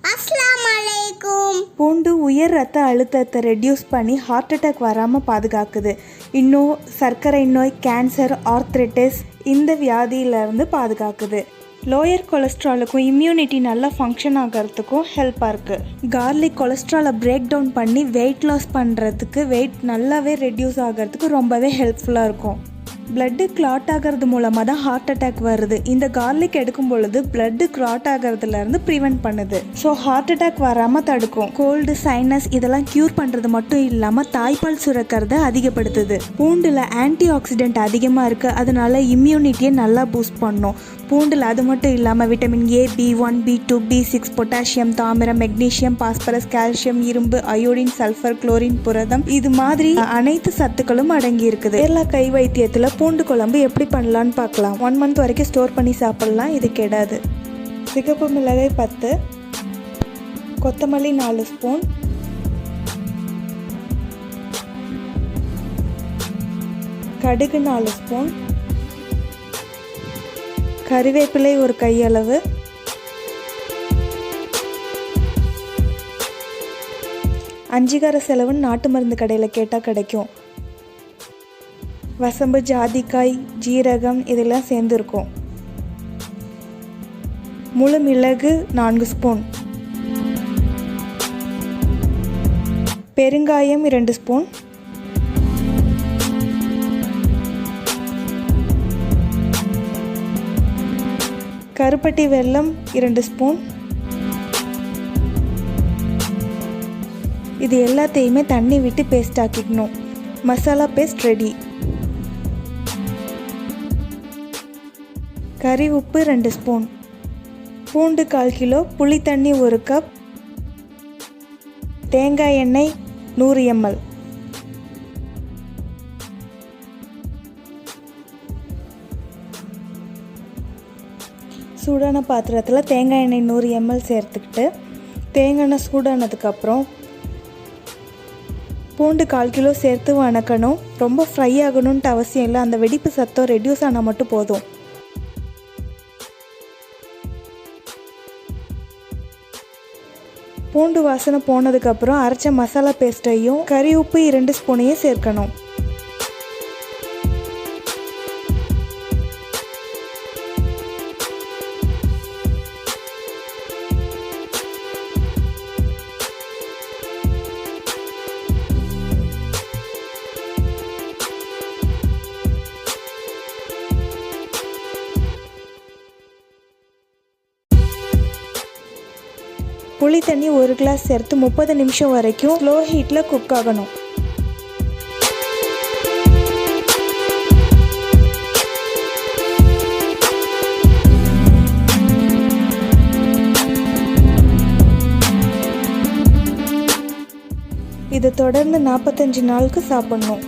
அஸ்ஸலாமு அலைக்கும். பூண்டு உயர் ரத்த அழுத்தத்தை ரெடியூஸ் பண்ணி ஹார்ட் அட்டாக் வராமல் பாதுகாக்குது. இன்னும் சர்க்கரை நோய், கேன்சர், ஆர்த்ரைட்டிஸ் இந்த வியாதியிலேருந்து பாதுகாக்குது. லோயர் கொலஸ்ட்ராலுக்கும் இம்யூனிட்டி நல்லா ஃபங்க்ஷன் ஆகிறதுக்கும் ஹெல்ப்பாக இருக்குது. கார்லிக் கொலஸ்ட்ராலை பிரேக் டவுன் பண்ணி வெயிட் லாஸ் பண்ணுறதுக்கு, வெயிட் நல்லாவே ரெடியூஸ் ஆகிறதுக்கு ரொம்பவே ஹெல்ப்ஃபுல்லாக இருக்கும். பிளட்டு கிளாட் ஆகிறது மூலமாக தான் ஹார்ட் அட்டாக் வருது. இந்த கார்லிக் எடுக்கும் பொழுது பிளட்டு கிளாட் ஆகிறதுலேருந்து ப்ரிவென்ட் பண்ணுது. ஸோ ஹார்ட் அட்டாக் வராமல் தடுக்கும். கோல்டு, சைனஸ் இதெல்லாம் க்யூர் பண்ணுறது மட்டும் இல்லாமல் தாய்ப்பால் சுரக்கிறத அதிகப்படுத்துது. பூண்டில் ஆன்டி ஆக்சிடென்ட் அதிகமாக இருக்குது, அதனால இம்யூனிட்டியை நல்லா பூஸ்ட் பண்ணும். பூண்டில் அது மட்டும் இல்லாமல் vitamin A, B1, B2, B6, potassium, தாமிரம், மெக்னீஷியம், பாஸ்பரஸ், கால்சியம், இரும்பு, அயோடின், சல்ஃபர், குளோரின், புரதம் இது மாதிரி அனைத்து சத்துக்களும் அடங்கி இருக்குது. கேரளா கை வைத்தியத்தில் பூண்டு குழம்பு எப்படி பண்ணலான்னு பார்க்கலாம். 1 month வரைக்கும் ஸ்டோர் பண்ணி சாப்பிட்லாம், இது கெடாது. சிகப்பு மிளகாய் 10, கொத்தமல்லி 4 ஸ்பூன், கடுகு 4 ஸ்பூன், கறிவேப்பிலை ஒரு கையளவு, அஞ்சிகார செலவுன்னு நாட்டு மருந்து கடையில் கேட்டால் கிடைக்கும். வசம்பு, ஜாதிக்காய், ஜீரகம் இதெல்லாம் சேர்ந்துருக்கும். முழு மிளகு 4 ஸ்பூன், பெருங்காயம் 2 ஸ்பூன், கருப்பட்டி வெல்லம் 2 ஸ்பூன். இது எல்லாத்தையுமே தண்ணி விட்டு பேஸ்ட் ஆக்கிக்கணும். Masala paste ready. கறி உப்பு 2 ஸ்பூன், பூண்டு 1/4 கிலோ, புளி தண்ணி 1 கப், தேங்காய் எண்ணெய் 100 ml. சூடான பாத்திரத்தில் தேங்காய் எண்ணெய் 100 ml சேர்த்துக்கிட்டு, தேங்காய் எண்ணெய் சூடானதுக்கப்புறம் பூண்டு 1/4 கிலோ சேர்த்து வணக்கணும். ரொம்ப ஃப்ரை ஆகணுன்ட்டு அவசியம் இல்லை, அந்த வெடிப்பு சத்தம் ரெடியூஸ் ஆனால் மட்டும் போதும். பூண்டு வாசனை போனதுக்கப்புறம் அரைச்ச மசாலா பேஸ்ட்டையும் கறி உப்பு 2 ஸ்பூனையும் சேர்க்கணும். புளி தண்ணி 1 கிளாஸ் சேர்த்து 30 நிமிஷம் வரைக்கும் ஸ்லோ ஹீட்டில் குக் ஆகணும். இதை தொடர்ந்து 45 நாளுக்கு சாப்பிடணும்.